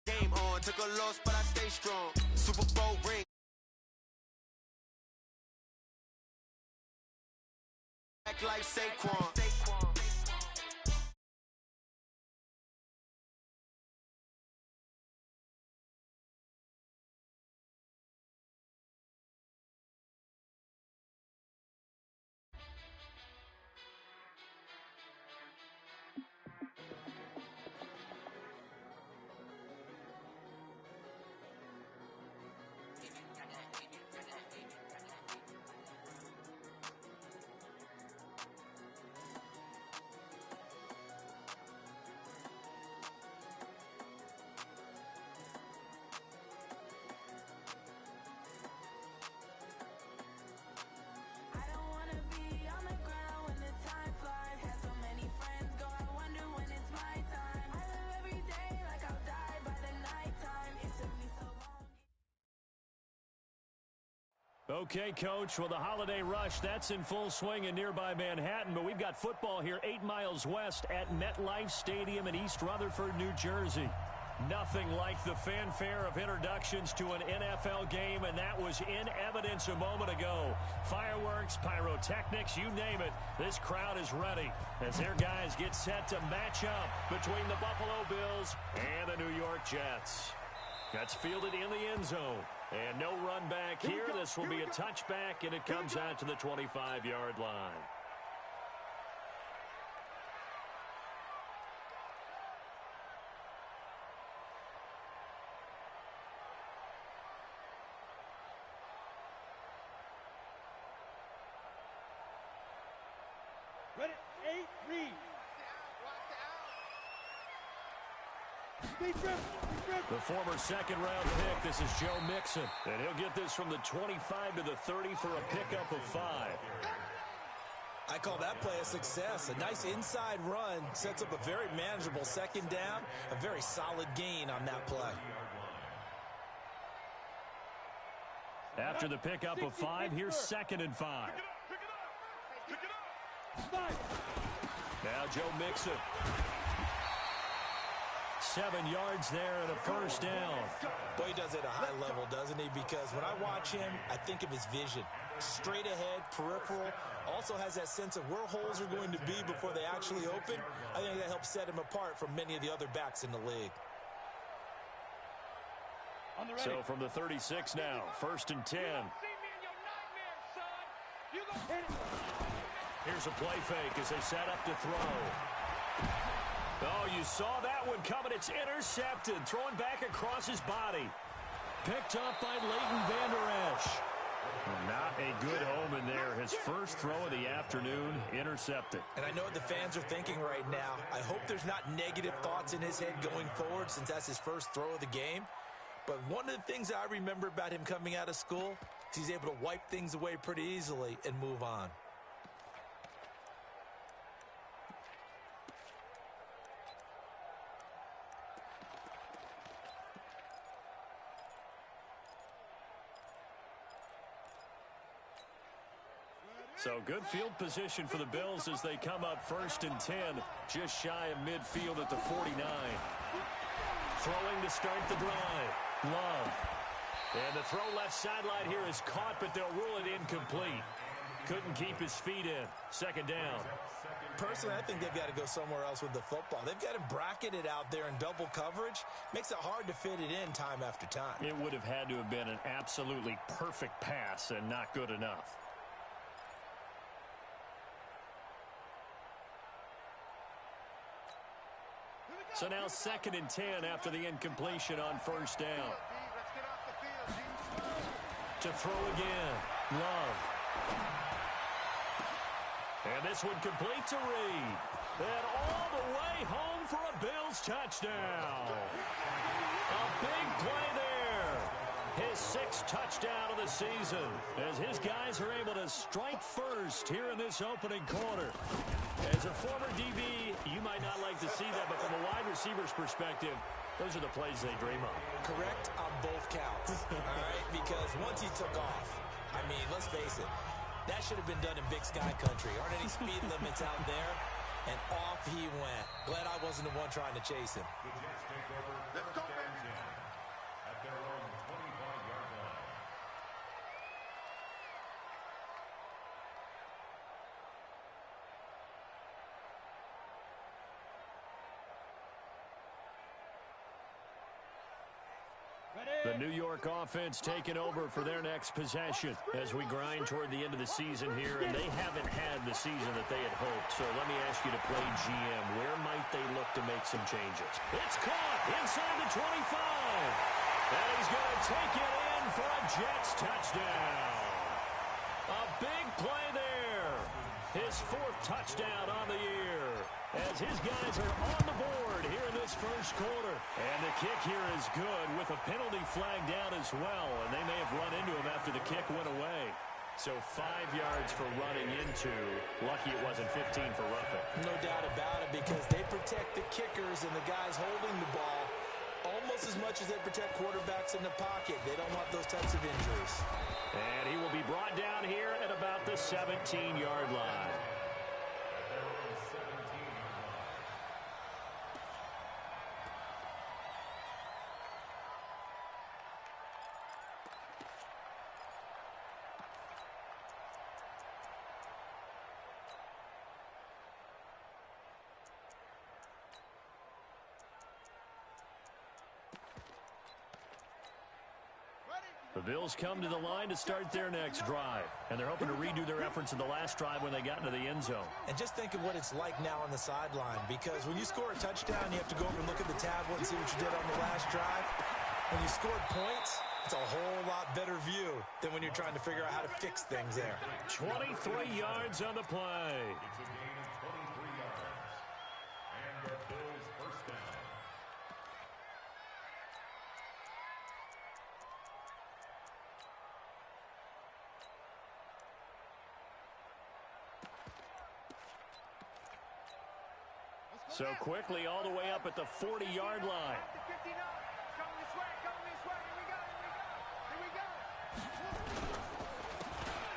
Game on, took a loss, but I stay strong. Super Bowl ring. Act like Saquon. Okay, Coach, well, the holiday rush, that's in full swing in nearby Manhattan, but we've got football here 8 miles west at MetLife Stadium in East Rutherford, New Jersey. Nothing like the fanfare of introductions to an NFL game, and that was in evidence a moment ago. Fireworks, pyrotechnics, you name it, this crowd is ready as their guys get set to match up between the Buffalo Bills and the New York Jets. That's fielded in the end zone. And no run back here. This will be a touchback, and it comes out to the 25-yard line. Ready, 8, read. The former second-round pick, this is Joe Mixon. And he'll get this from the 25 to the 30 for a pickup of 5. I call that play a success. A nice inside run sets up a very manageable second down. A very solid gain on that play. After the pickup of 5, here's 2nd and 5. Now Joe Mixon. 7 yards there and a first down. Boy, he does it at a high level, doesn't he? Because when I watch him, I think of his vision. Straight ahead, peripheral. Also has that sense of where holes are going to be before they actually open. I think that helps set him apart from many of the other backs in the league. So from the 36 now, 1st and 10. Here's a play fake as they set up to throw. Oh, you saw that one coming. It's intercepted. Throwing back across his body. Picked up by Leighton Vander Esch. Not a good omen there. His first throw of the afternoon, intercepted. And I know what the fans are thinking right now. I hope there's not negative thoughts in his head going forward since that's his first throw of the game. But one of the things I remember about him coming out of school is he's able to wipe things away pretty easily and move on. So good field position for the Bills as they come up 1st and 10, just shy of midfield at the 49. Throwing to start the drive. Love. And the throw left sideline here is caught, but they'll rule it incomplete. Couldn't keep his feet in. 2nd down. Personally, I think they've got to go somewhere else with the football. They've got him bracketed out there in double coverage. Makes it hard to fit it in time after time. It would have had to have been an absolutely perfect pass and not good enough. So now 2nd and 10 after the incompletion on 1st down. To throw again. Love. And this one complete to Reed. And all the way home for a Bills touchdown. A big play there. His 6th touchdown of the season as his guys are able to strike first here in this opening quarter. As a former DB, you might not like to see that, but from a wide receiver's perspective, those are the plays they dream of. Correct on both counts. All right, because once he took off, I mean, let's face it, that should have been done in Big Sky Country. Aren't any speed limits out there? And off he went. Glad I wasn't the one trying to chase him. The New York offense taking over for their next possession as we grind toward the end of the season here, and they haven't had the season that they had hoped. So let me ask you to play GM. Where might they look to make some changes? It's caught inside the 25. And he's going to take it in for a Jets touchdown. A big play there. His 4th touchdown on the year as his guys are on the board here in this first quarter. And the kick here is good with a penalty flag down as well. And they may have run into him after the kick went away. So 5 yards for running into. Lucky it wasn't 15 for roughing. No doubt about it, because they protect the kickers and the guys holding the ball almost as much as they protect quarterbacks in the pocket. They don't want those types of injuries. And he will be brought down here at about the 17-yard line. The Bills come to the line to start their next drive, and they're hoping to redo their efforts in the last drive when they got into the end zone. And just think of what it's like now on the sideline, because when you score a touchdown, you have to go over and look at the tablet and see what you did on the last drive. When you scored points, it's a whole lot better view than when you're trying to figure out how to fix things there. 23 yards on the play. So quickly all the way up at the 40-yard line.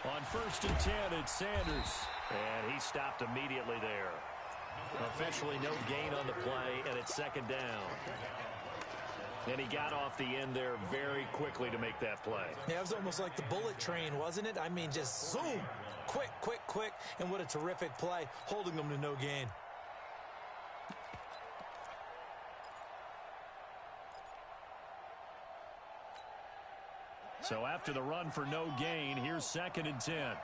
On 1st and 10, it's Sanders. And he stopped immediately there. Officially no gain on the play, and it's 2nd down. And he got off the end there very quickly to make that play. Yeah, it was almost like the bullet train, wasn't it? I mean, just zoom. Quick, quick, quick. And what a terrific play, holding them to no gain. So after the run for no gain, here's 2nd and 10.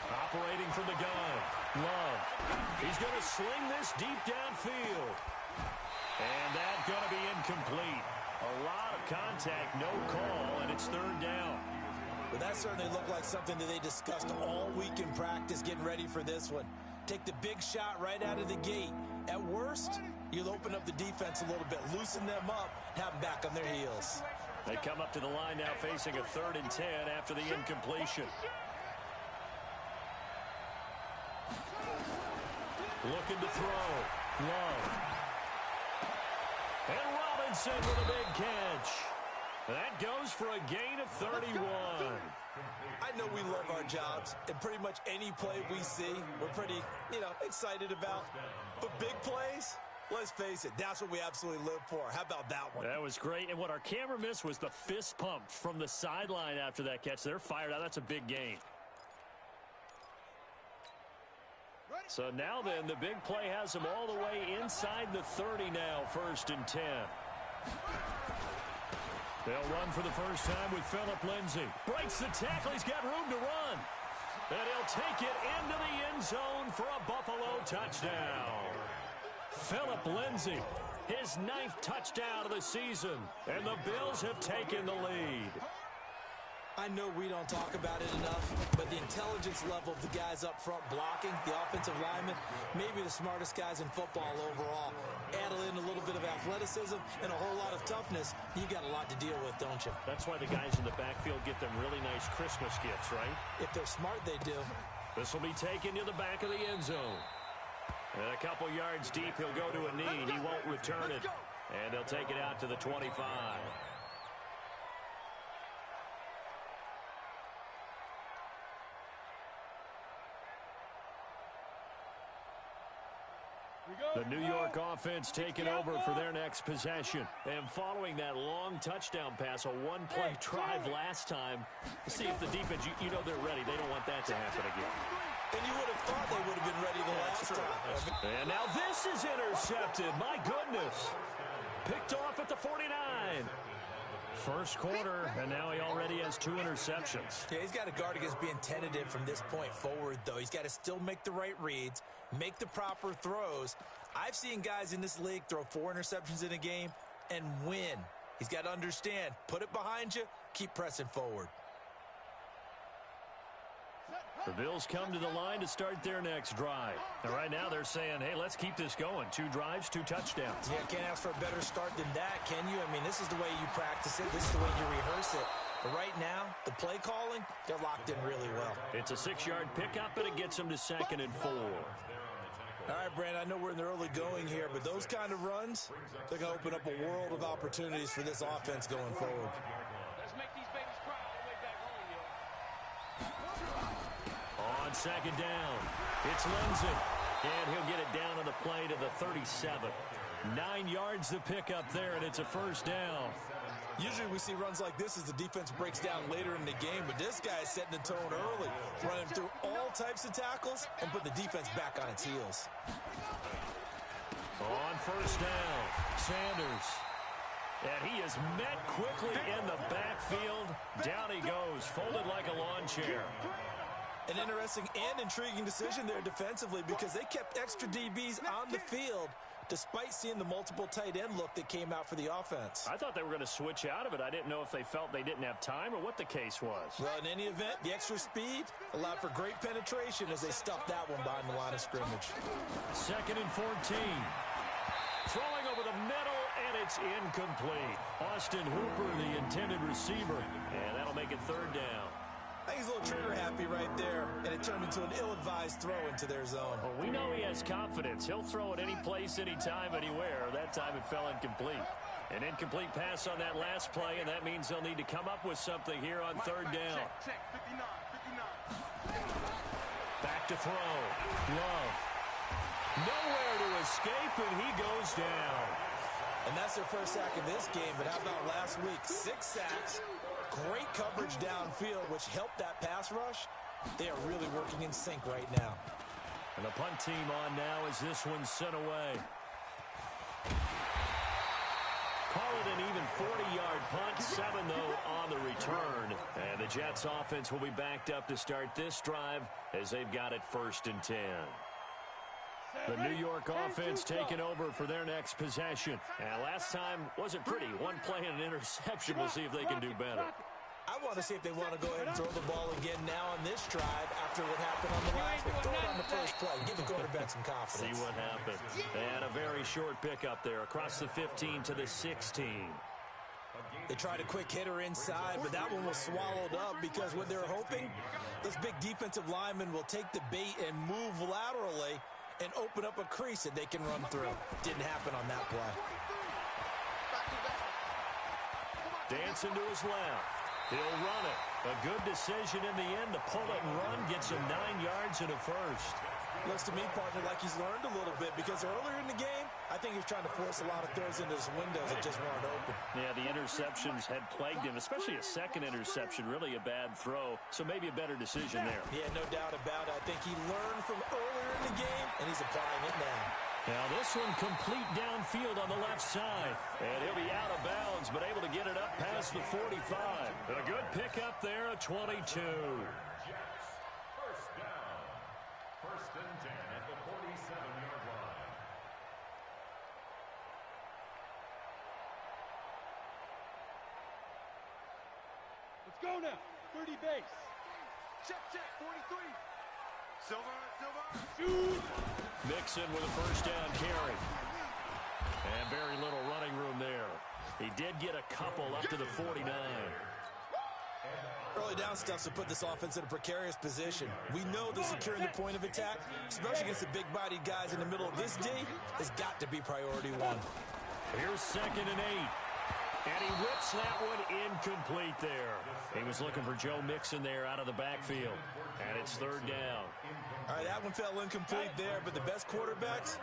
Operating from the gun, Love. He's going to sling this deep downfield. And that's going to be incomplete. A lot of contact, no call, and it's 3rd down. But that certainly looked like something that they discussed all week in practice, getting ready for this one. Take the big shot right out of the gate. At worst, you'll open up the defense a little bit, loosen them up, have them back on their heels. They come up to the line now facing a 3rd and 10 after the incompletion. Looking to throw. Love. And Robinson with a big catch. That goes for a gain of 31. I know we love our jobs, and pretty much any play we see, we're pretty, excited about. But big plays, let's face it, that's what we absolutely live for. How about that one? That was great. And what our camera missed was the fist pump from the sideline after that catch. They're fired out. That's a big gain. So now then, the big play has them all the way inside the 30 now, 1st and 10. They'll run for the first time with Phillip Lindsay. Breaks the tackle. He's got room to run. And he'll take it into the end zone for a Buffalo touchdown. Phillip Lindsay, his 9th touchdown of the season. And the Bills have taken the lead. I know we don't talk about it enough, but the intelligence level of the guys up front blocking, the offensive linemen, maybe the smartest guys in football overall. Add in a little bit of athleticism and a whole lot of toughness, you got a lot to deal with, don't you? That's why the guys in the backfield get them really nice Christmas gifts, right? If they're smart, they do. This will be taken to the back of the end zone. And a couple yards deep, he'll go to a knee. He won't return it. And they'll take it out to the 25. The New York offense taking over for their next possession. And following that long touchdown pass, a one-play drive last time, let's see if the defense, you know they're ready. They don't want that to happen again. And you would have thought they would have been ready the last time. And now this is intercepted. My goodness. Picked off at the 49. First quarter, and now he already has 2 interceptions. Yeah, he's got to guard against being tentative from this point forward, though. He's got to still make the right reads, make the proper throws. I've seen guys in this league throw 4 interceptions in a game and win. He's got to understand, put it behind you, keep pressing forward. The Bills come to the line to start their next drive. And right now they're saying, hey, let's keep this going. 2 drives, 2 touchdowns. Yeah, can't ask for a better start than that, can you? I mean, this is the way you practice it. This is the way you rehearse it. But right now, the play calling, they're locked in really well. It's a 6-yard pickup, and it gets them to 2nd and 4. All right, Brandon, I know we're in the early going here, but those kind of runs, they're going to open up a world of opportunities for this offense going forward. Let's make these babies cry all the way back home, yo. On 2nd down, it's Lindsay. And he'll get it down on the play to the 37. 9 yards to pick up there, and it's a 1st down. Usually we see runs like this as the defense breaks down later in the game, but this guy is setting the tone early, running through all types of tackles and put the defense back on its heels. On 1st down, Sanders. And he is met quickly in the backfield. Down he goes, folded like a lawn chair. An interesting and intriguing decision there defensively because they kept extra DBs on the field despite seeing the multiple tight end look that came out for the offense. I thought they were going to switch out of it. I didn't know if they felt they didn't have time or what the case was. Well, in any event, the extra speed allowed for great penetration as they stuffed that one behind the line of scrimmage. 2nd and 14. Throwing over the middle, and it's incomplete. Austin Hooper, the intended receiver, and that'll make it 3rd down. I think he's a little trigger happy right there, and it turned into an ill-advised throw into their zone. Well, we know he has confidence. He'll throw it any place, anytime, anywhere. That time it fell incomplete. An incomplete pass on that last play, and that means they'll need to come up with something here on 3rd down. Check, 59. Back to throw. Love. Nowhere to escape, and he goes down. And that's their first sack of this game, but how about last week? 6 sacks. Great coverage downfield, which helped that pass rush. They are really working in sync right now. And the punt team on now as this one's sent away. Call it an even 40-yard punt, 7, though, on the return. And the Jets offense will be backed up to start this drive as they've got it 1st and 10. The New York offense taking over for their next possession. And last time wasn't pretty. 1 play and an interception. We'll see if they can do better. I want to see if they want to go ahead and throw the ball again now on this drive after what happened on the last one. Throw it on the first play. Give the quarterback some confidence. See what happens. And a very short pickup there across the 15 to the 16. They tried a quick hitter inside, but that one was swallowed up because what they're hoping, this big defensive lineman will take the bait and move laterally and open up a crease that they can run through. Didn't happen on that play. Dancing to his left. He'll run it. A good decision in the end to pull it and run. Gets him 9 yards and a 1st. Looks to me, partner, like he's learned a little bit because earlier in the game, I think he was trying to force a lot of throws into his windows that just weren't open. Yeah, the interceptions had plagued him, especially a second interception, really a bad throw. So maybe a better decision there. Yeah, no doubt about it. I think he learned from earlier in the game, and he's applying it now. Now this one complete downfield on the left side. And he'll be out of bounds, but able to get it up past the 45. A good pickup there, a 22. Go now, 30 base. Check, 43. Silver. Shoot. Mixon with a 1st down carry. And very little running room there. He did get a couple up to the 49. Early down stuff to put this offense in a precarious position. We know that securing the point of attack, especially against the big-bodied guys in the middle of this D, has got to be priority 1. Here's 2nd and 8. And he whips that one incomplete there. He was looking for Joe Mixon there out of the backfield. And it's third down. All right, that one fell incomplete there, but the best quarterbacks,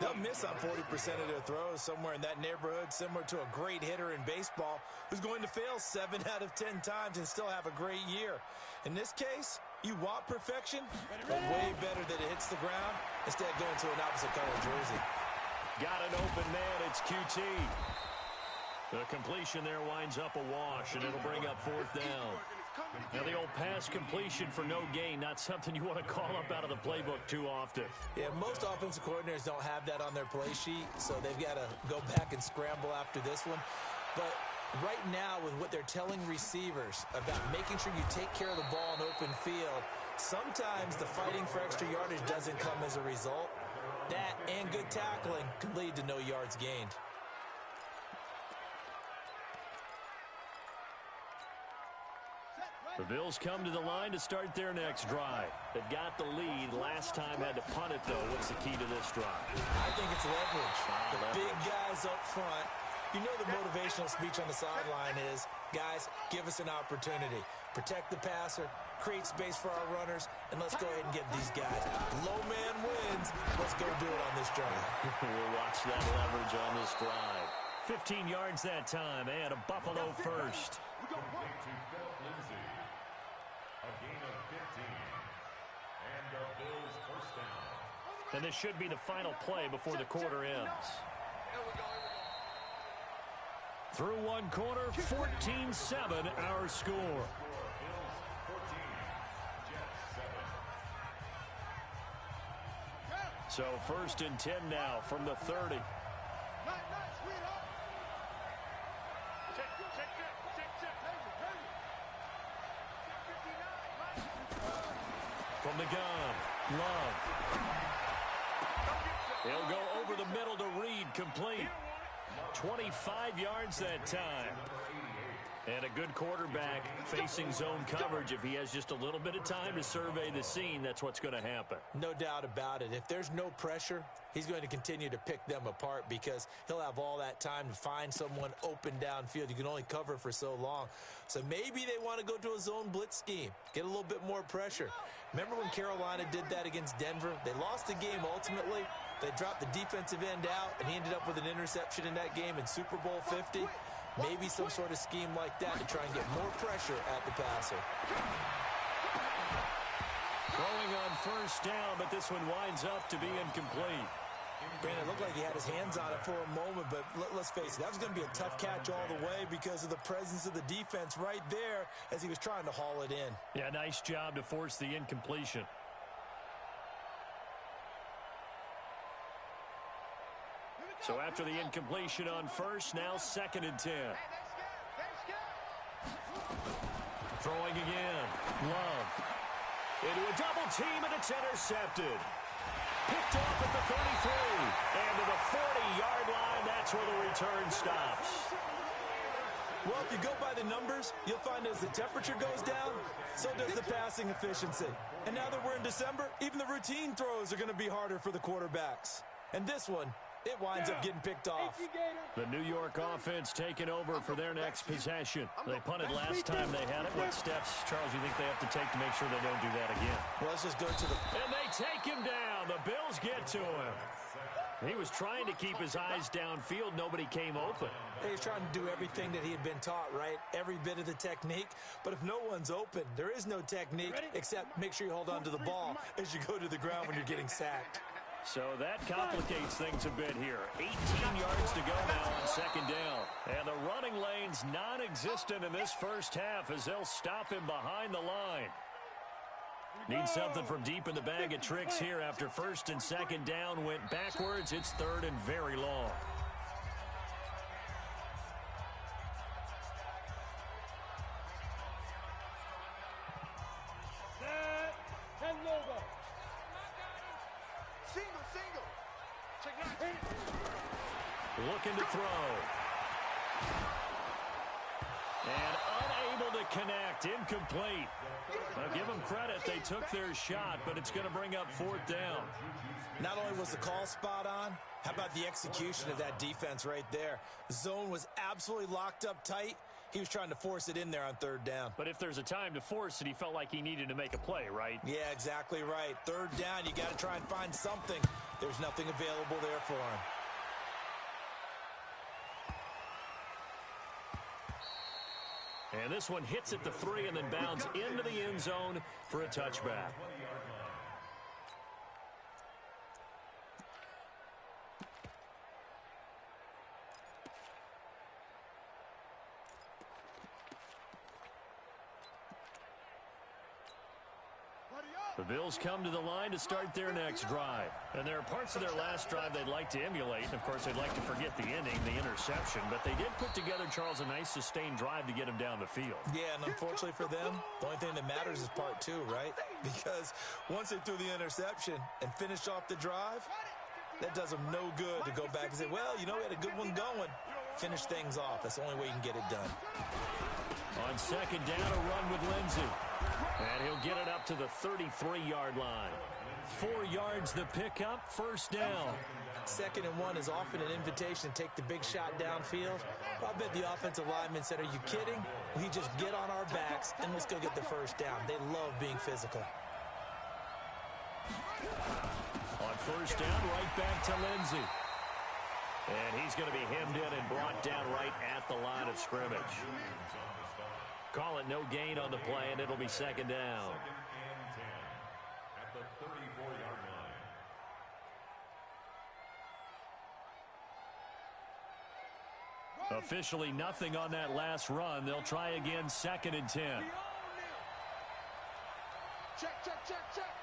they'll miss on 40% of their throws somewhere in that neighborhood, similar to a great hitter in baseball who's going to fail 7 out of 10 times and still have a great year. In this case, you want perfection, but way better that it hits the ground instead of going to an opposite color jersey. Got an open man. It's QT. The completion there winds up a wash, and it'll bring up fourth down. Now, the old pass completion for no gain, not something you want to call up out of the playbook too often. Yeah, most offensive coordinators don't have that on their play sheet, so they've got to go back and scramble after this one. But right now, with what they're telling receivers about making sure you take care of the ball in open field, sometimes the fighting for extra yardage doesn't come as a result. That and good tackling can lead to no yards gained. The Bills come to the line to start their next drive. They've got the lead. Last time had to punt it, though. What's the key to this drive? I think it's leverage. The big guys up front. You know the motivational speech on the sideline is, guys, give us an opportunity. Protect the passer, create space for our runners, and let's go ahead and get these guys. Low man wins. Let's go do it on this drive. We'll watch that leverage on this drive. 15 yards that time, and a Buffalo first. And this should be the final play before the quarter ends. Through one quarter, 14-7 our score. So first and 10 now from the 30. From the gun, Love. He'll go over the middle to Reed, complete. 25 yards that time. And a good quarterback facing zone coverage. If he has just a little bit of time to survey the scene, that's what's going to happen. No doubt about it. If there's no pressure, he's going to continue to pick them apart because he'll have all that time to find someone open downfield. You can only cover for so long. So maybe they want to go to a zone blitz scheme, get a little bit more pressure. Remember when Carolina did that against Denver? They lost the game ultimately. They dropped the defensive end out, and he ended up with an interception in that game in Super Bowl 50. Maybe some sort of scheme like that to try and get more pressure at the passer. Throwing on first down, but this one winds up to be incomplete. Brandon, it looked like he had his hands on it for a moment, but let's face it, that was going to be a tough catch all the way because of the presence of the defense right there as he was trying to haul it in. Yeah, nice job to force the incompletion. So after the incompletion on first, now second and 10. Throwing again. Love. Into a double team, and it's intercepted. Picked off at the 33. And to the 40-yard line, that's where the return stops. Well, if you go by the numbers, you'll find as the temperature goes down, so does the passing efficiency. And now that we're in December, even the routine throws are going to be harder for the quarterbacks. And this one, it winds up getting picked off. The New York offense taking over for their next possession. They punted last time they had it. What steps, Charles, you think they have to take to make sure they don't do that again? Well, let's just go to the... And they take him down. The Bills get to him. He was trying to keep his eyes downfield. Nobody came open. He was trying to do everything that he had been taught, right? Every bit of the technique. But if no one's open, there is no technique except make sure you hold on to the ball as you go to the ground when you're getting sacked. So that complicates things a bit here. 18 yards to go now on second down. And the running lane's non-existent in this first half as they'll stop him behind the line. Need something from deep in the bag of tricks here after first and second down went backwards. It's third and very long. Looking to throw. And unable to connect. Incomplete. Now give them credit. They took their shot, but it's going to bring up fourth down. Not only was the call spot on, how about the execution of that defense right there? The zone was absolutely locked up tight. He was trying to force it in there on third down. But if there's a time to force it, he felt like he needed to make a play, right? Yeah, exactly right. Third down, you got to try and find something. There's nothing available there for him. And this one hits at the 3 and then bounds into the end zone for a touchback. The Bills come to the line to start their next drive. And there are parts of their last drive they'd like to emulate. And, of course, they'd like to forget the ending, the interception. But they did put together, Charles, a nice sustained drive to get him down the field. Yeah, and unfortunately for them, the only thing that matters is part 2, right? Because once they threw the interception and finished off the drive, that does them no good to go back and say, well, you know, we had a good one going. Finish things off. That's the only way you can get it done. On second down, a run with Lindsey. And he'll get it up to the 33-yard line. 4 yards the pickup, first down. 2nd and 1 is often an invitation to take the big shot downfield. But I bet the offensive lineman said, are you kidding? We just get on our backs and let's go get the first down. They love being physical. On first down, right back to Lindsey. And he's going to be hemmed in and brought down right at the line of scrimmage. Call it no gain on the play, and it'll be second down. At the 34-yard line. Officially nothing on that last run. They'll try again, 2nd and 10. Check, check, check, check.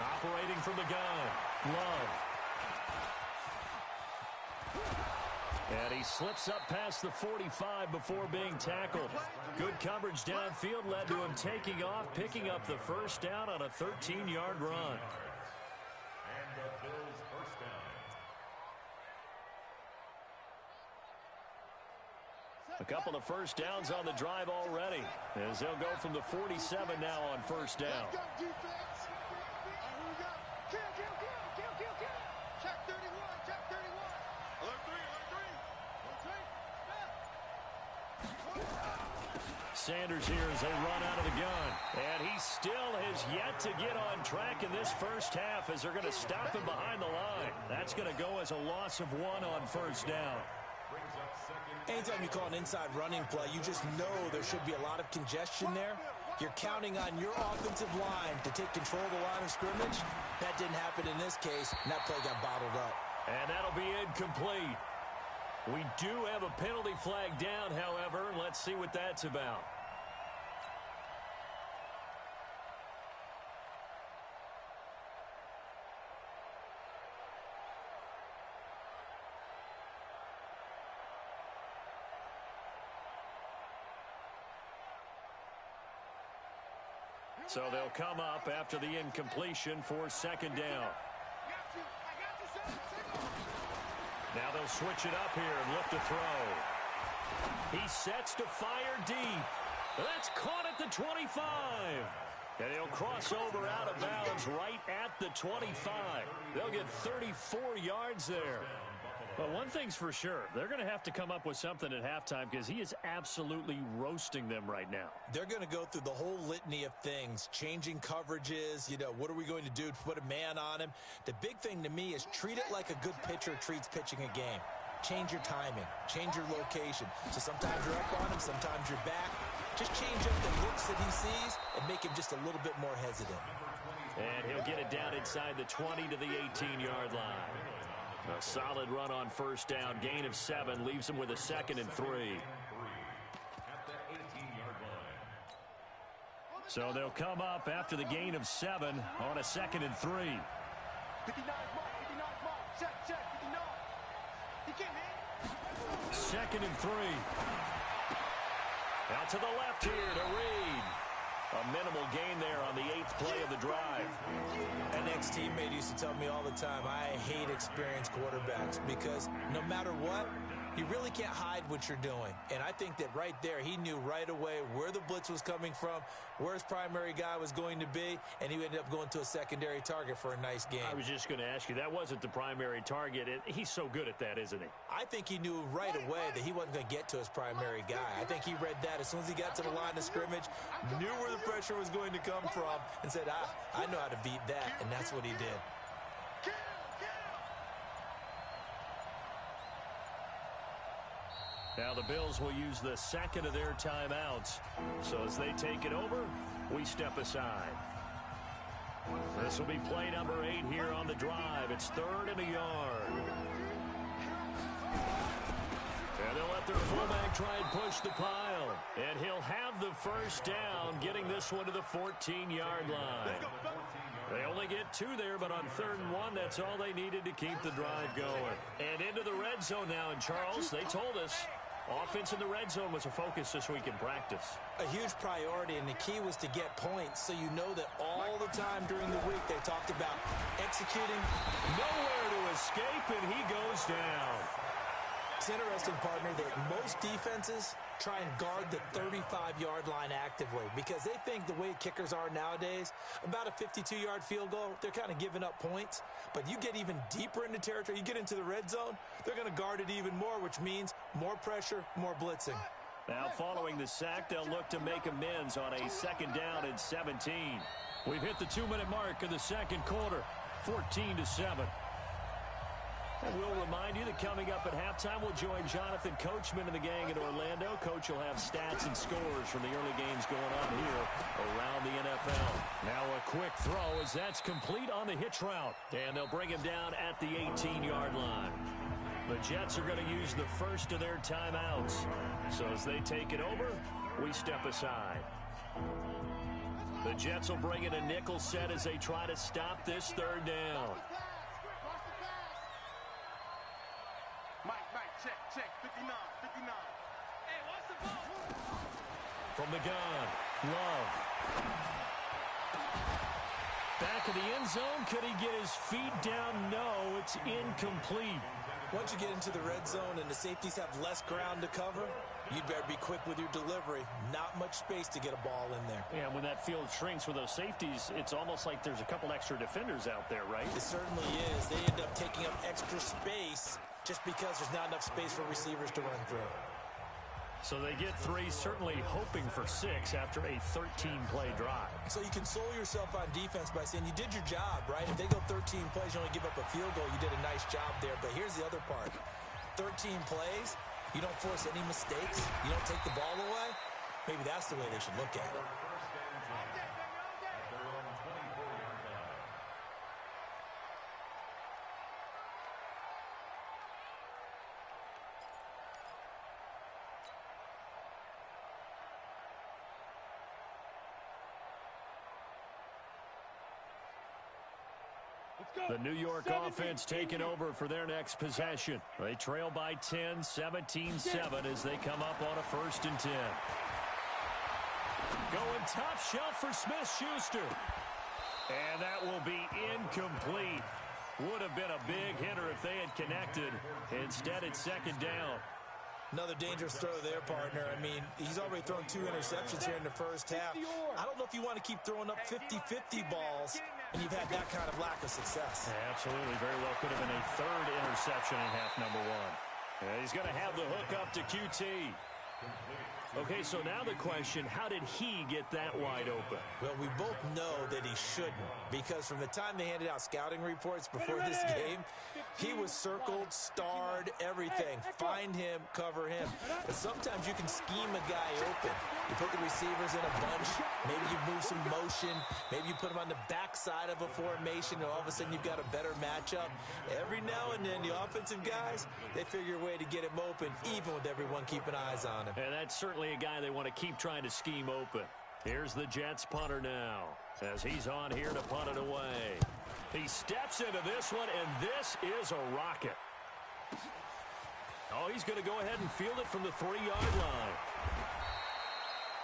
Operating from the gun, Love. And he slips up past the 45 before being tackled. Good coverage downfield led to him taking off, picking up the first down on a 13-yard run. And the Bills' first down. A couple of first downs on the drive already, as they'll go from the 47 now on first down. Let's go, defense. Here we go. Kill. Check 31, check 31. Alert 3. Sanders here as they run out of the gun. And he still has yet to get on track in this first half as they're going to stop him behind the line. That's going to go as a loss of 1 on first down. Anytime you call an inside running play, you just know there should be a lot of congestion there. You're counting on your offensive line to take control of the line of scrimmage. That didn't happen in this case, and that play got bottled up. And that'll be incomplete. We do have a penalty flag down, however. Let's see what that's about. So they'll come up after the incompletion for second down. Now they'll switch it up here and look to throw. He sets to fire deep. That's caught at the 25. And he'll cross over out of bounds right at the 25. They'll get 34 yards there. But one thing's for sure, they're going to have to come up with something at halftime because he is absolutely roasting them right now. They're going to go through the whole litany of things, changing coverages, what are we going to do to put a man on him? The big thing to me is treat it like a good pitcher treats pitching a game. Change your timing, change your location. So sometimes you're up on him, sometimes you're back. Just change up the looks that he sees and make him just a little bit more hesitant. And he'll get it down inside the 20 to the 18-yard line. A solid run on first down. Gain of 7 leaves him with a 2nd and 3. So they'll come up after the gain of 7 on a 2nd and 3. 59 mark, check, 59. He can't hit. 2nd and 3. Out to the left here to Reed. A minimal gain there on the 8th play of the drive. An ex-teammate used to tell me all the time, I hate experienced quarterbacks because no matter what, You really can't hide what you're doing. And I think that right there, he knew right away where the blitz was coming from, where his primary guy was going to be, and he ended up going to a secondary target for a nice game. I was just going to ask you, that wasn't the primary target. He's so good at that, isn't he? I think he knew right away that he wasn't going to get to his primary guy. I think he read that as soon as he got to the line of scrimmage, knew where the pressure was going to come from, and said, I know how to beat that, and that's what he did. Now the Bills will use the second of their timeouts. So as they take it over, we step aside. This will be play number 8 here on the drive. It's 3rd and a yard. And they'll let their fullback try and push the pile. And he'll have the first down, getting this one to the 14-yard line. They only get 2 there, but on 3rd and 1, that's all they needed to keep the drive going. And into the red zone now. And Charles, they told us, offense in the red zone was a focus this week in practice. A huge priority, and the key was to get points, so you know that all the time during the week they talked about executing. Nowhere to escape, and he goes down. It's interesting, partner, that most defenses try and guard the 35-yard line actively because they think the way kickers are nowadays, about a 52-yard field goal, they're kind of giving up points. But you get even deeper into territory, you get into the red zone, they're going to guard it even more, which means more pressure, more blitzing. Now following the sack, they'll look to make amends on a 2nd down and 17. We've hit the 2-minute mark of the second quarter, 14-7. And we'll remind you that coming up at halftime, we'll join Jonathan Coachman and the gang in Orlando. Coach will have stats and scores from the early games going on here around the NFL. Now a quick throw as that's complete on the hitch route. And they'll bring him down at the 18-yard line. The Jets are going to use the first of their timeouts. So as they take it over, we step aside. The Jets will bring in a nickel set as they try to stop this 3rd down. Check, 59. Hey, what's the ball? From the gun, Love. Back of the end zone. Could he get his feet down? No, it's incomplete. Once you get into the red zone and the safeties have less ground to cover, you'd better be quick with your delivery. Not much space to get a ball in there. Yeah, when that field shrinks with those safeties, it's almost like there's a couple extra defenders out there, right? It certainly is. They end up taking up extra space just because there's not enough space for receivers to run through. So they get 3, certainly hoping for 6 after a 13-play drive. So you console yourself on defense by saying you did your job, right? If they go 13 plays, you only give up a field goal, you did a nice job there. But here's the other part. 13 plays, you don't force any mistakes, you don't take the ball away. Maybe that's the way they should look at it. The New York offense taking over for their next possession. They trail by 10, 17-7 as they come up on a 1st and 10. Going top shelf for Smith-Schuster. And that will be incomplete. Would have been a big hitter if they had connected. Instead, it's 2nd down. Another dangerous throw there, partner. I mean, he's already thrown 2 interceptions here in the first half. I don't know if you want to keep throwing up 50-50 balls and you've had that kind of lack of success. Absolutely. Very well could have been a 3rd interception in half number 1. Yeah, he's going to have the hook up to QT. Okay, so now the question, how did he get that wide open? Well, we both know that he shouldn't, because from the time they handed out scouting reports before this game, he was circled, starred, everything. Find him, cover him. But sometimes you can scheme a guy open. You put the receivers in a bunch, maybe you move some motion, maybe you put them on the backside of a formation, and all of a sudden you've got a better matchup. Every now and then, the offensive guys, they figure a way to get him open, even with everyone keeping eyes on him. And that's certainly a guy they want to keep trying to scheme open. Here's the Jets punter now as he's on here to punt it away. He steps into this one, and this is a rocket. Oh, he's going to go ahead and field it from the 3-yard line.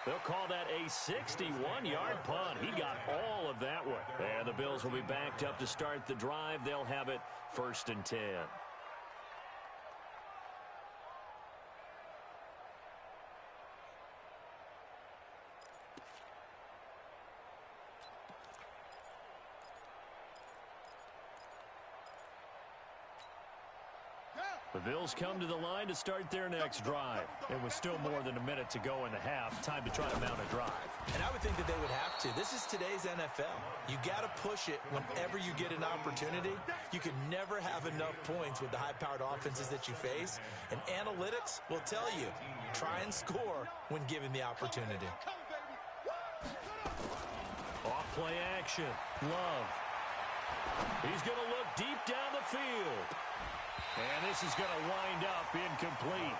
They'll call that a 61-yard punt. He got all of that one. And the Bills will be backed up to start the drive. They'll have it 1st and 10. The Bills come to the line to start their next drive. It was still more than a minute to go in the half. Time to try to mount a drive. And I would think that they would have to. This is today's NFL. You got to push it whenever you get an opportunity. You can never have enough points with the high-powered offenses that you face. And analytics will tell you, try and score when given the opportunity. Off play action. Love. He's going to look deep down the field. And this is going to wind up incomplete.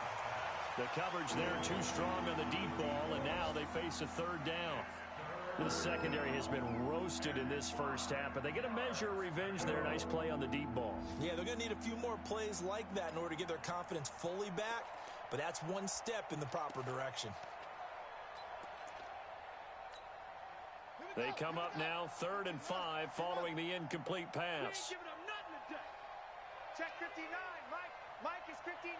The coverage there too strong on the deep ball, and now they face a third down. The secondary has been roasted in this first half, but they get a measure of revenge there. Nice play on the deep ball. Yeah, they're going to need a few more plays like that in order to get their confidence fully back, but that's one step in the proper direction. They come up now 3rd and 5 following the incomplete pass. Check 59, Mike. Mike is 59.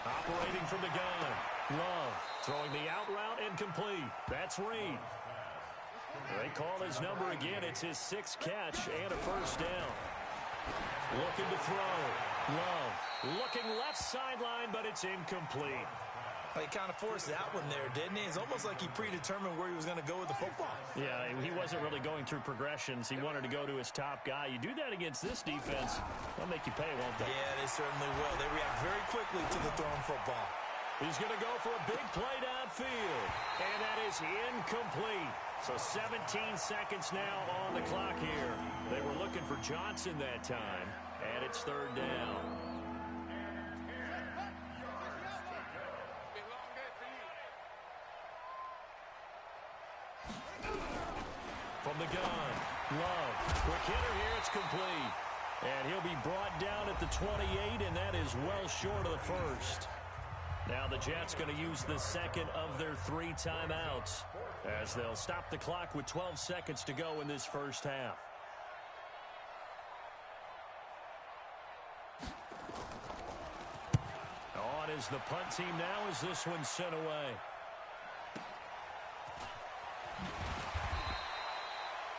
Operating from the gun. Love throwing the out route incomplete. That's Reed. They call his number again. It's his 6th catch and a first down. Looking to throw. Love looking left sideline, but it's incomplete. He kind of forced that one there, didn't he? It's almost like he predetermined where he was going to go with the football. Yeah, he wasn't really going through progressions. He wanted to go to his top guy. You do that against this defense, they'll make you pay, won't they? Yeah, they certainly will. They react very quickly to the thrown football. He's going to go for a big play downfield, and that is incomplete. So 17 seconds now on the clock here. They were looking for Johnson that time, and it's 3rd down. From the gun, Love. Quick hitter here, it's complete. And he'll be brought down at the 28, and that is well short of the first. Now the Jets going to use the second of their 3 timeouts as they'll stop the clock with 12 seconds to go in this first half. On is the punt team now as this one's sent away.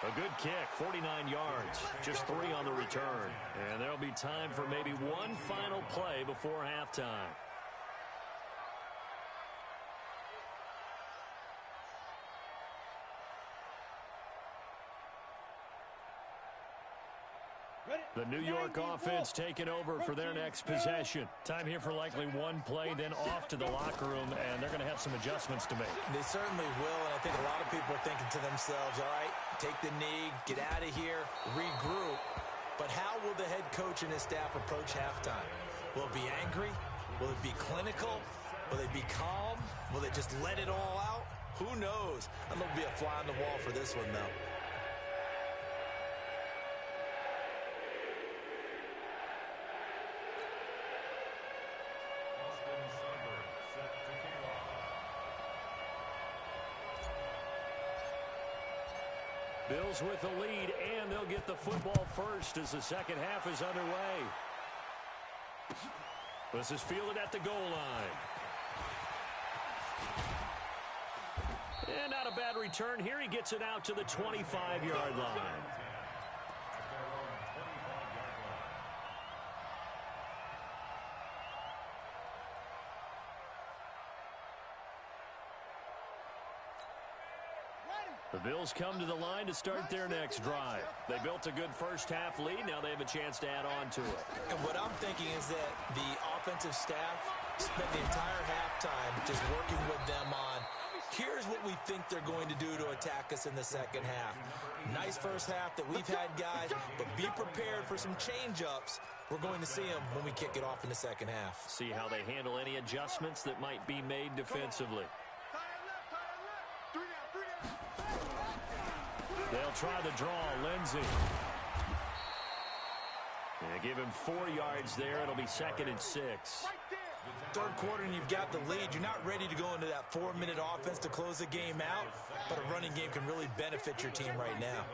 A good kick, 49 yards, just 3 on the return. And there'll be time for maybe one final play before halftime. The New York offense taking over for their next possession. Time here for likely one play, then off to the locker room, and they're going to have some adjustments to make. They certainly will, and I think a lot of people are thinking to themselves, all right, take the knee, get out of here, regroup. But how will the head coach and his staff approach halftime? Will it be angry? Will it be clinical? Will they be calm? Will they just let it all out? Who knows? I'm going to be a fly on the wall for this one, though. Bills with the lead, and they'll get the football first as the second half is underway. This is fielded at the goal line. And not a bad return here. He gets it out to the 25-yard line. The Bills come to the line to start their next drive. They built a good first-half lead. Now they have a chance to add on to it. And what I'm thinking is that the offensive staff spent the entire halftime just working with them on, here's what we think they're going to do to attack us in the second half. Nice first half that we've had, guys, but be prepared for some change-ups. We're going to see them when we kick it off in the second half. See how they handle any adjustments that might be made defensively. They'll try the draw, Lindsey. They give him 4 yards there. It'll be 2nd and 6. Third quarter and you've got the lead. You're not ready to go into that 4-minute offense to close the game out, but a running game can really benefit your team right now.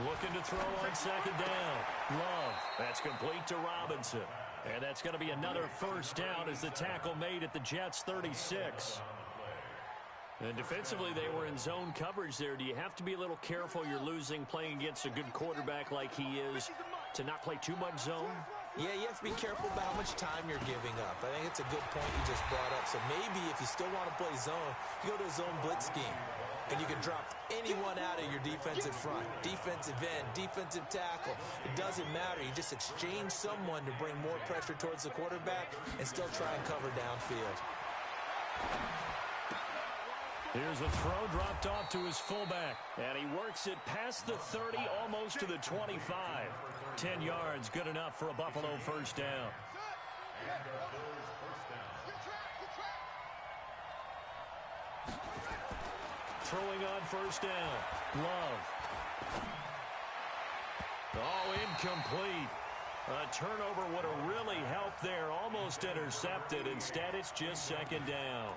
Looking to throw on 2nd down. Love. That's complete to Robinson. And that's going to be another first down as the tackle made at the Jets' 36. And defensively, they were in zone coverage there. Do you have to be a little careful? You're losing, playing against a good quarterback like he is, to not play too much zone? Yeah, you have to be careful about how much time you're giving up. I think it's a good point you just brought up. So maybe if you still want to play zone, you go to a zone blitz scheme. And you can drop anyone out of your defensive front. Defensive end, defensive tackle. It doesn't matter. You just exchange someone to bring more pressure towards the quarterback and still try and cover downfield. Here's a throw dropped off to his fullback. And he works it past the 30, almost to the 25. 10 yards, good enough for a Buffalo first down. Throwing on first down. Love. Oh, incomplete. A turnover would have really helped there. Almost intercepted. Instead, it's just second down.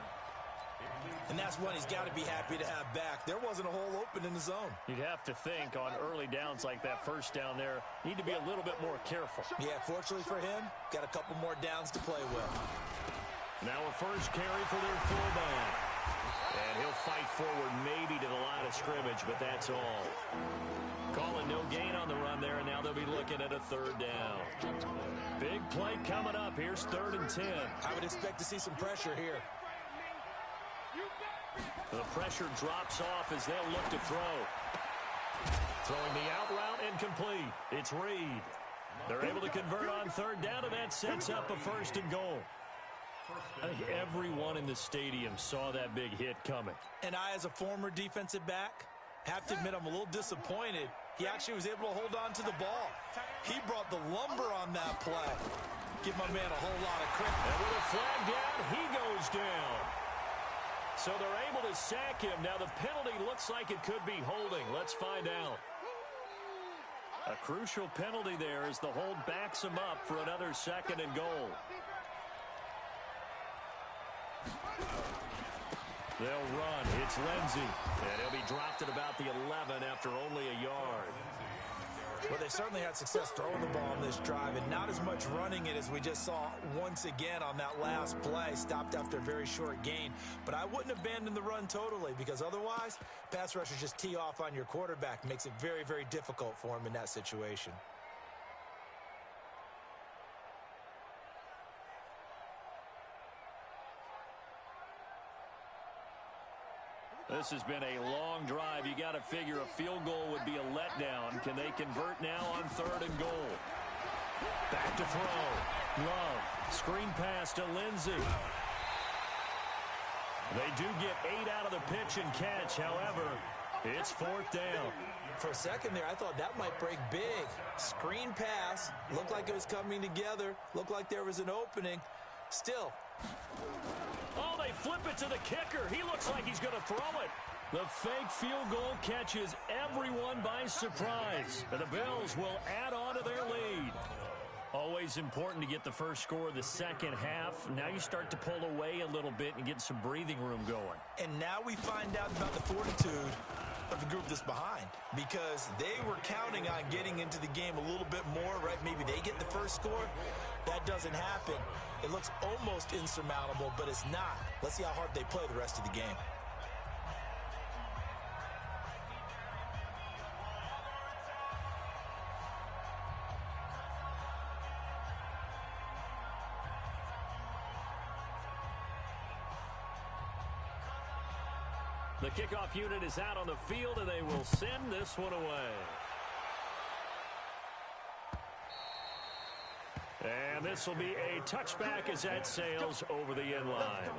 And that's one he's got to be happy to have back. There wasn't a hole open in the zone. You'd have to think on early downs like that first down there, need to be a little bit more careful. Yeah, fortunately for him, got a couple more downs to play with. Now a first carry for their fullback. And he'll fight forward maybe to the line of scrimmage, but that's all. Calling no gain on the run there, and now they'll be looking at a third down. Big play coming up. Here's 3rd and 10. I would expect to see some pressure here. The pressure drops off as they'll look to throw. Throwing the out route incomplete. It's Reed. They're able to convert on third down, and that sets up a 1st and goal. I think everyone in the stadium saw that big hit coming. And I, as a former defensive back, have to admit I'm a little disappointed. He actually was able to hold on to the ball. He brought the lumber on that play. Give my man a whole lot of credit. And with a flag down, he goes down. So they're able to sack him. Now the penalty looks like it could be holding. Let's find out. A crucial penalty there as the hold backs him up for another 2nd and goal. They'll run. It's Lindsey. And he'll be dropped at about the 11 after only a yard. Well, they certainly had success throwing the ball on this drive, and not as much running it as we just saw once again on that last play. Stopped after a very short gain. But I wouldn't abandon the run totally, because otherwise, pass rushers just tee off on your quarterback. Makes it very, very difficult for him in that situation. This has been a long drive. You got to figure a field goal would be a letdown. Can they convert now on 3rd and goal? Back to throw. Love. Screen pass to Lindsey. They do get 8 out of the pitch and catch. However, it's 4th down. For a second there, I thought that might break big. Screen pass. Looked like it was coming together. Looked like there was an opening. Still. Oh, they flip it to the kicker. He looks like he's going to throw it. The fake field goal catches everyone by surprise. And the Bills will add on to their lead. Always important to get the first score of the second half. Now you start to pull away a little bit and get some breathing room going. And now we find out about the fortitude of the group that's behind, because they were counting on getting into the game a little bit more, right? Maybe they get the first score. That doesn't happen. It looks almost insurmountable, but it's not. Let's see how hard they play the rest of the game. The kickoff unit is out on the field, and they will send this one away. And this will be a touchback as that sails over the end line.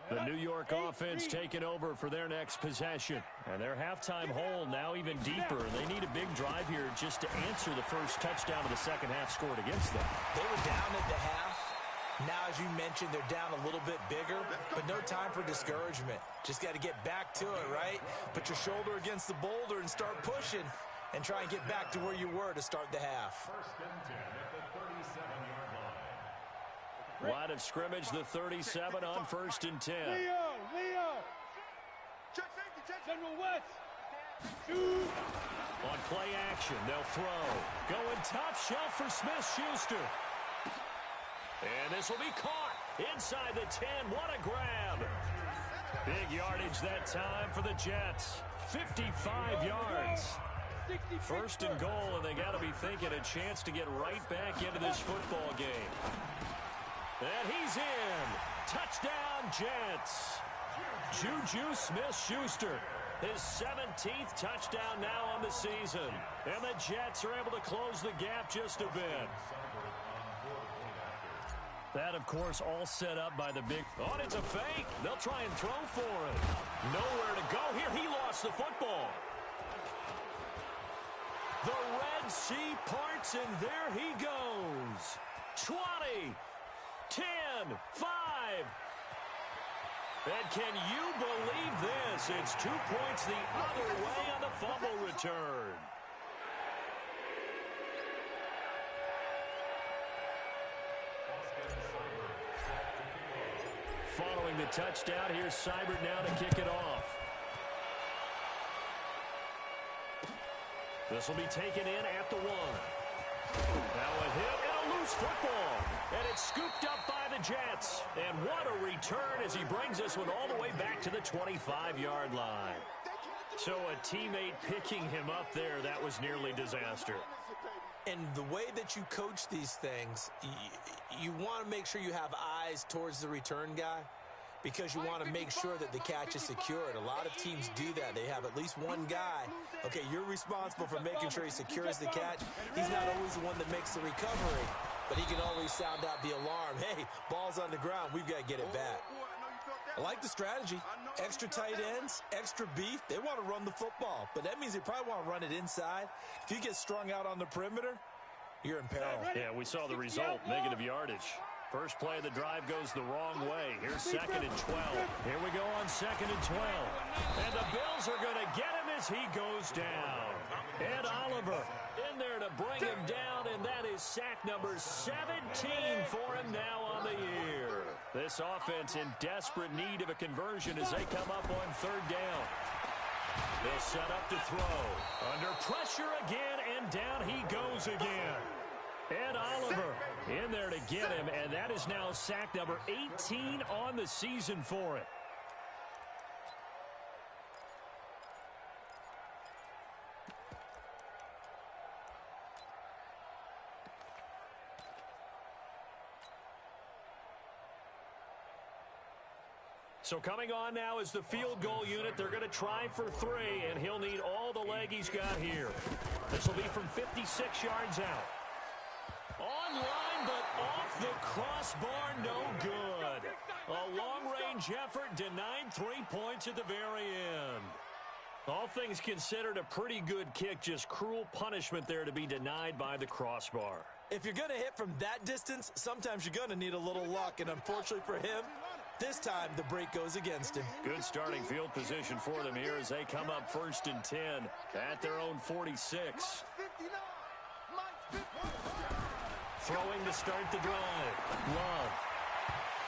The New York offense taking over for their next possession. And their halftime hole now even deeper. They need a big drive here just to answer the first touchdown of the second half scored against them. They were down at the half. Now, as you mentioned, they're down a little bit bigger, but no time for discouragement. Just got to get back to it, right? Put your shoulder against the boulder and start pushing and try and get back to where you were to start the half. 1st and 10 at the 37-yard line. Line of scrimmage, the 37 on 1st and 10. Leo! Check safety, check General West! Shoot! play action. They'll throw. Going top shelf for Smith-Schuster. And this will be caught inside the 10. What a grab. Big yardage that time for the Jets. 55 yards. First and goal, and they got to be thinking a chance to get right back into this football game. And he's in. Touchdown, Jets. Juju Smith-Schuster, his 17th touchdown now on the season. And the Jets are able to close the gap just a bit. That, of course, all set up by the big... Oh, it's a fake. They'll try and throw for it. Nowhere to go here. He lost the football. The Red Sea parts, and there he goes. 20, 10, 5. And can you believe this? It's 2 points the other way on the fumble return. Following the touchdown, here's Seibert now to kick it off. This will be taken in at the 1. Now a hit and a loose football. And it's scooped up by the Jets. And what a return as he brings this one all the way back to the 25-yard line. So a teammate picking him up there, that was nearly disaster. And the way that you coach these things, you want to make sure you have eyes towards the return guy because you want to make sure that the catch is secured. A lot of teams do that. They have at least one guy. Okay, you're responsible for making sure he secures the catch. He's not always the one that makes the recovery, but he can always sound out the alarm. Hey, ball's on the ground. We've got to get it back. I like the strategy. Extra tight ends, extra beef. They want to run the football, but that means they probably want to run it inside. If you get strung out on the perimeter, you're in peril. Yeah, we saw the result, negative yardage. First play of the drive goes the wrong way. Here's 2nd and 12. Here we go on 2nd and 12. And the Bills are going to get him as he goes down. Ed Oliver in there to bring him down, and that is sack number 17 for him now on the year. This offense in desperate need of a conversion as they come up on 3rd down. They'll set up to throw. Under pressure again, and down he goes again. Ed Oliver in there to get him, and that is now sack number 18 on the season for it. So coming on now is the field goal unit. They're going to try for 3, and he'll need all the leg he's got here. This will be from 56 yards out. Online, but off the crossbar, no good. A long-range effort denied 3 points at the very end. All things considered, a pretty good kick, just cruel punishment there to be denied by the crossbar. If you're going to hit from that distance, sometimes you're going to need a little luck, and unfortunately for him, this time the break goes against him. Good starting field position for them here as they come up 1st and 10 at their own 46. Throwing to start the drive. Love.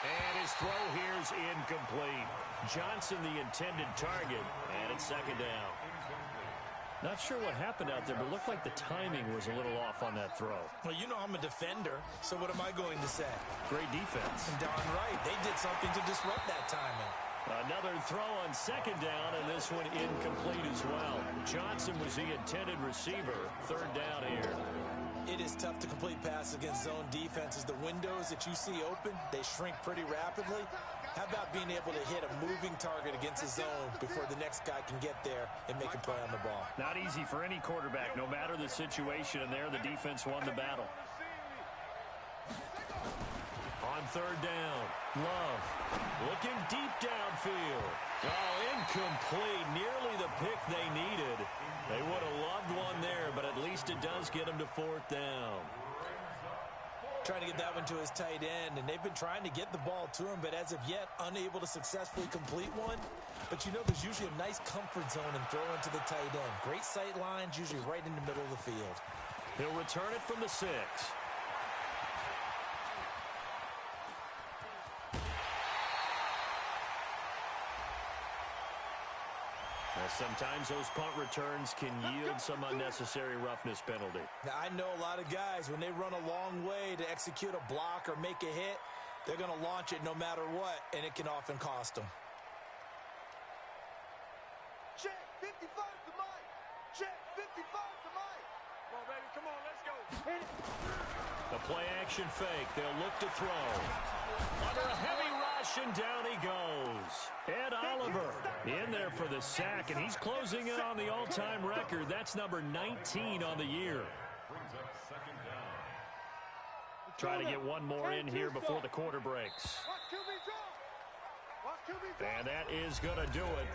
And his throw here is incomplete. Johnson the intended target, and it's 2nd down. Not sure what happened out there, but it looked like the timing was a little off on that throw. Well, you know I'm a defender, so what am I going to say? Great defense. And darn right. They did something to disrupt that timing. Another throw on 2nd down, and this one incomplete as well. Johnson was the intended receiver. 3rd down here. It is tough to complete passes against zone defenses. The windows that you see open, they shrink pretty rapidly. How about being able to hit a moving target against a zone before the next guy can get there and make a play on the ball? Not easy for any quarterback, no matter the situation, and there the defense won the battle. On 3rd down, Love looking deep downfield. Oh, incomplete. Nearly the pick they needed. They would have loved one there, but at least it does get them to 4th down. Trying to get that one to his tight end, and they've been trying to get the ball to him, but as of yet, unable to successfully complete one. But you know there's usually a nice comfort zone and throw into the tight end. Great sight lines, usually right in the middle of the field. He'll return it from the 6. sometimes those punt returns can yield some unnecessary roughness penalty. Now, I know a lot of guys, when they run a long way to execute a block or make a hit, they're going to launch it no matter what, and it can often cost them. Check 55 to Mike. Check 55 to Mike. Come on, baby. Come on, let's go. Hit it. The play action fake. They'll look to throw. Under a heavy rush, and down he goes. Ed Oliver in there for the sack, and he's closing in on the all-time record. That's number 19 on the year. Brings up second down. Try to get one more in here before the quarter breaks. Watch QB draw. Watch QB draw. And that is going to do it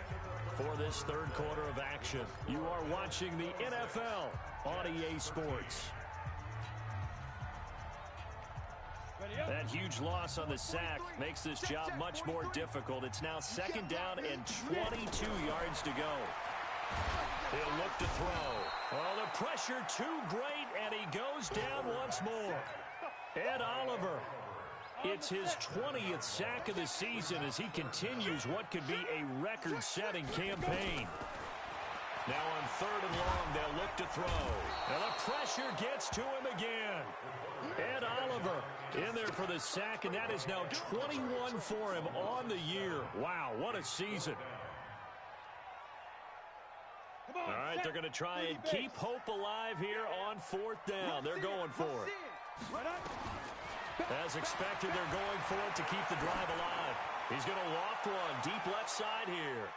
for this third quarter of action. You are watching the NFL on EA Sports. That huge loss on the sack makes this job much more difficult. It's now second down and 22 yards to go. He'll look to throw. Oh, the pressure too great, and he goes down once more. Ed Oliver, it's his 20th sack of the season as he continues what could be a record-setting campaign. Now on third and long, they'll look to throw. And the pressure gets to him again. Ed Oliver in there for the sack, and that is now 21 for him on the year. Wow, what a season. All right, they're going to try and keep hope alive here on fourth down. They're going for it. As expected, they're going for it to keep the drive alive. He's going to loft one deep left side here.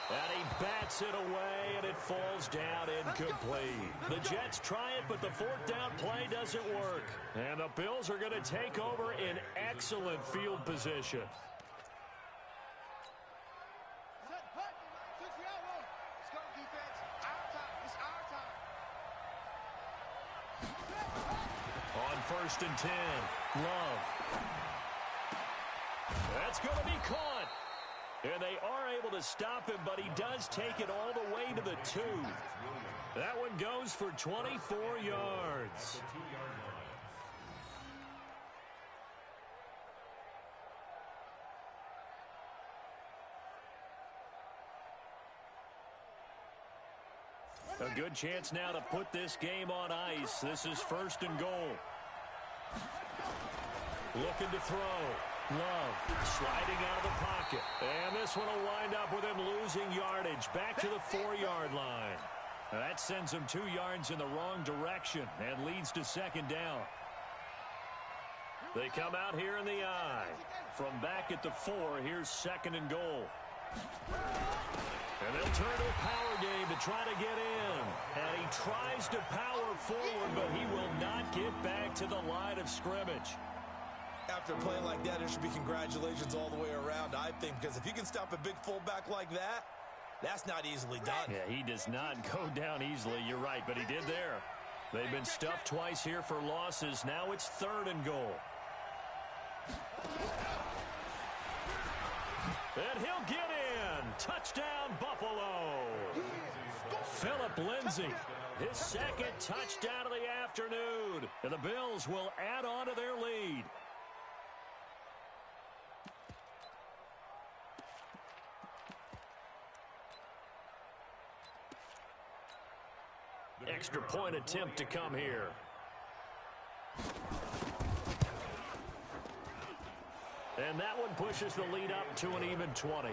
And he bats it away, and it falls down incomplete. The Jets try it, but the fourth down play doesn't work. And the Bills are going to take over in excellent field position. Set punt. 6-yard run. Let's go, defense. Our time. It's our time. On first and 10, Love. That's going to be caught. And they are able to stop him, but he does take it all the way to the 2. That one goes for 24 yards. A good chance now to put this game on ice. This is first and goal. Looking to throw. Love sliding out of the pocket. And this one will wind up with him losing yardage back to the 4-yard line. Now that sends him 2 yards in the wrong direction and leads to second down. They come out here in the I. From back at the 4, here's second and goal. And they'll turn to a power game to try to get in. And he tries to power forward, but he will not get back to the line of scrimmage. After a play like that, there should be congratulations all the way around, I think, because if you can stop a big fullback like that, that's not easily done. Yeah, he does not go down easily. You're right, but he did there. They've been stuffed twice here for losses. Now it's third and goal. And he'll get in. Touchdown, Buffalo. Phillip Lindsay, his second touchdown of the afternoon. And the Bills will add on to their lead. Extra point attempt to come here. And that one pushes the lead up to an even 20.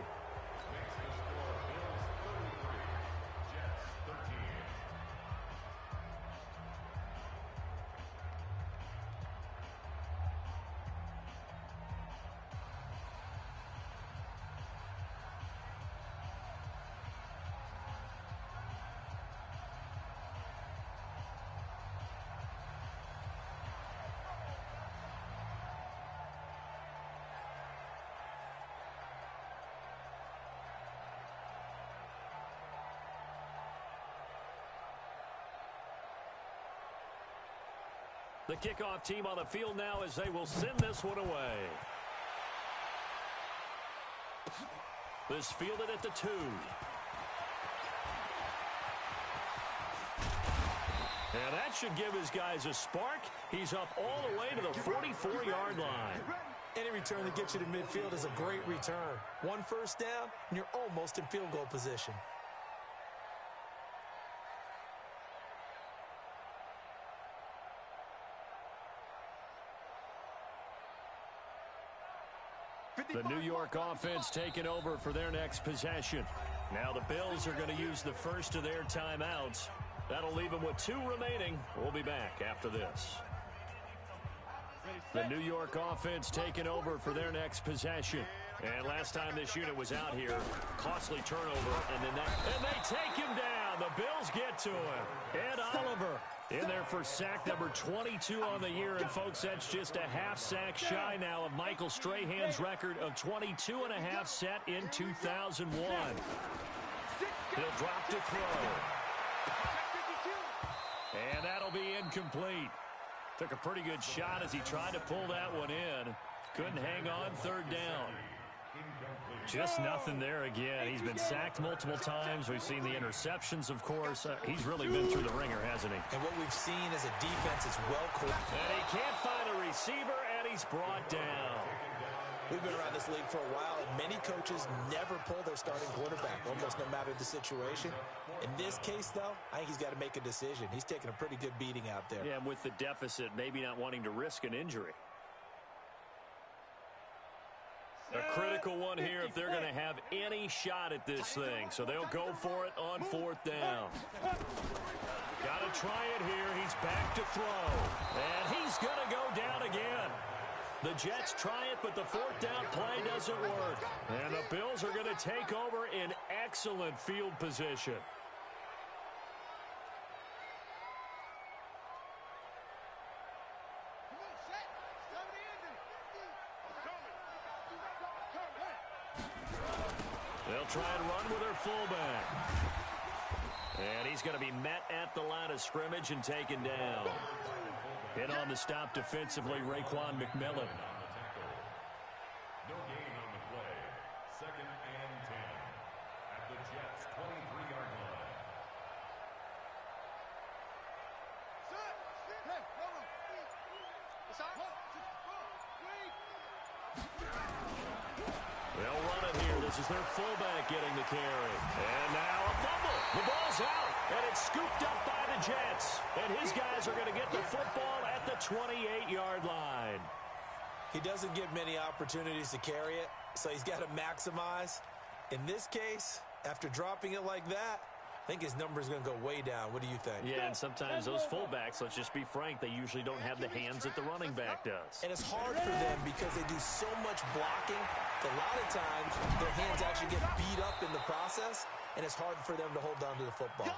The kickoff team on the field now as they will send this one away. This fielded at the 2. And that should give his guys a spark. He's up all the way to the 44-yard line. Any return that gets you to midfield is a great return. One first down, and you're almost in field goal position. The New York offense taking over for their next possession. Now the Bills are going to use the first of their timeouts. That'll leave them with 2 remaining. We'll be back after this. The New York offense taking over for their next possession. And last time this unit was out here, costly turnover, and they take him down. The Bills get to him. Ed Oliver in there for sack number 22 on the year. And, folks, that's just a half sack shy now of Michael Strahan's record of 22 and a half set in 2001. He'll drop to throw. And that'll be incomplete. Took a pretty good shot as he tried to pull that one in. Couldn't hang on, 3rd down. Just nothing there again. He's been sacked multiple times. We've seen the interceptions, of course. He's really been through the ringer, hasn't he? And what we've seen as a defense is well coordinated. And he can't find a receiver, and he's brought down. We've been around this league for a while, and many coaches never pull their starting quarterback, almost no matter the situation. In this case, though, I think he's got to make a decision. He's taking a pretty good beating out there. Yeah, and with the deficit, maybe not wanting to risk an injury. A critical one here if they're going to have any shot at this thing. So they'll go for it on 4th down. Got to try it here. He's back to throw. And he's going to go down again. The Jets try it, but the 4th down play doesn't work. And the Bills are going to take over in excellent field position. They'll try and run with their fullback. And he's going to be met at the line of scrimmage and taken down. In on the stop defensively, Raekwon McMillan. No gain on the play. 2nd and 10 at the Jets' 23-yard line. They'll run it here. This is their fullback getting the carry. And now a fumble. The ball's out, and it's scooped up by the Jets. And his guys are going to get the football at the 28-yard line. He doesn't get many opportunities to carry it, so he's got to maximize. In this case, after dropping it like that, I think his number is going to go way down. What do you think? Yeah, and sometimes those fullbacks, let's just be frank, they usually don't have the hands that the running back does. And it's hard for them because they do so much blocking that a lot of times their hands actually get beat up in the process, and it's hard for them to hold on to the football.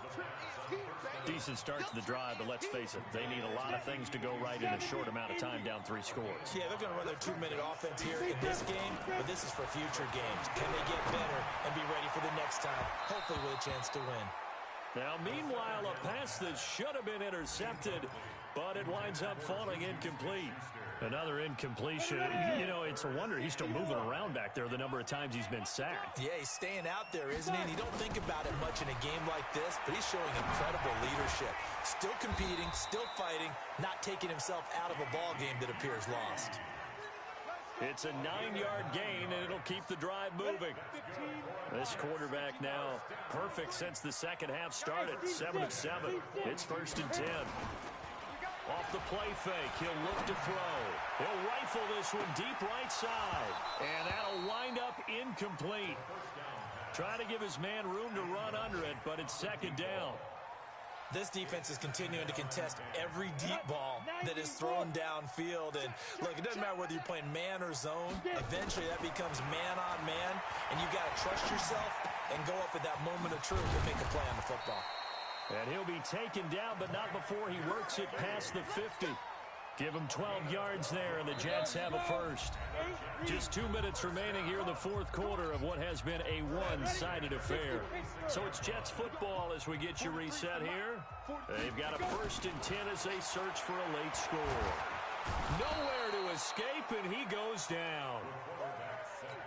Decent start to the drive, but let's face it, they need a lot of things to go right in a short amount of time, down 3 scores. Yeah, they're going to run their 2-minute offense here in this game, but this is for future games. Can they get better and be ready for the next time, hopefully with a chance to win? Now, meanwhile, a pass that should have been intercepted, but it winds up falling incomplete. Another incompletion. You know, it's a wonder he's still moving around back there the number of times he's been sacked. Yeah, he's staying out there, isn't he? And you don't think about it much in a game like this, but he's showing incredible leadership. Still competing, still fighting, not taking himself out of a ball game that appears lost. It's a 9-yard gain, and it'll keep the drive moving. This quarterback now perfect since the second half started. 7 of 7. It's 1st and 10. Off the play fake, he'll look to throw. He'll rifle this one deep right side. And that'll wind up incomplete. Trying to give his man room to run under it, but it's 2nd down. This defense is continuing to contest every deep ball that is thrown downfield. And, look, it doesn't matter whether you're playing man or zone. Eventually, that becomes man on man, and you've got to trust yourself and go up at that moment of truth and make a play on the football. And he'll be taken down, but not before he works it past the 50. Give him 12 yards there, and the Jets have a first. Just 2 minutes remaining here in the 4th quarter of what has been a one-sided affair. So it's Jets football as we get you reset here. They've got a 1st and 10 as they search for a late score. Nowhere to escape, and he goes down.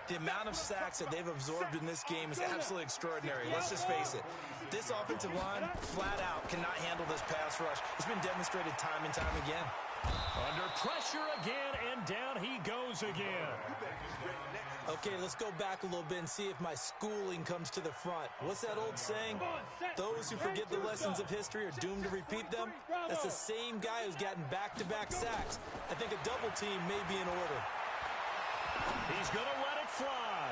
The amount of sacks that they've absorbed in this game is absolutely extraordinary. Let's just face it. This offensive line, flat out, cannot handle this pass rush. It's been demonstrated time and time again. Under pressure again, and down he goes again. Okay, let's go back a little bit and see if my schooling comes to the front. What's that old saying? Those who forget the lessons of history are doomed to repeat them. That's the same guy who's gotten back-to-back sacks. I think a double team may be in order. He's going to let it fly.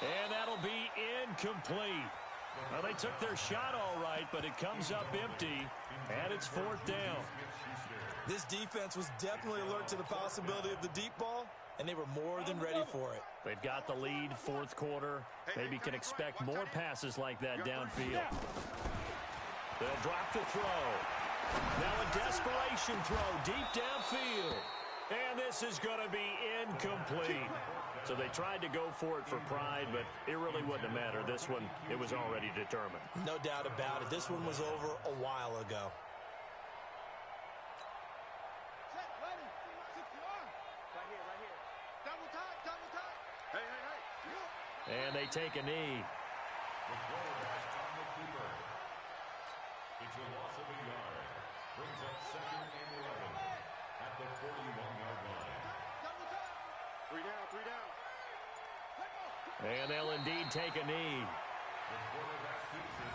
And that'll be incomplete. Well, they took their shot all right, but it comes up empty, and it's fourth down. This defense was definitely alert to the possibility of the deep ball, and they were more than ready for it. They've got the lead, fourth quarter. Maybe can expect more passes like that downfield. They'll drop the throw. Now a desperation throw deep downfield. And this is going to be incomplete. So they tried to go for it for pride, but it really wouldn't have mattered. This one, it was already determined. No doubt about it. This one was over a while ago. Set, ready. 60-yard. Right here. Double time. Hey. And they take a knee. The quarterback on the keeper. It's a loss of a yard. Brings up second and 11 at the 41-yard line. Double time. Three down. And they'll indeed take a knee. The quarterback keeps it.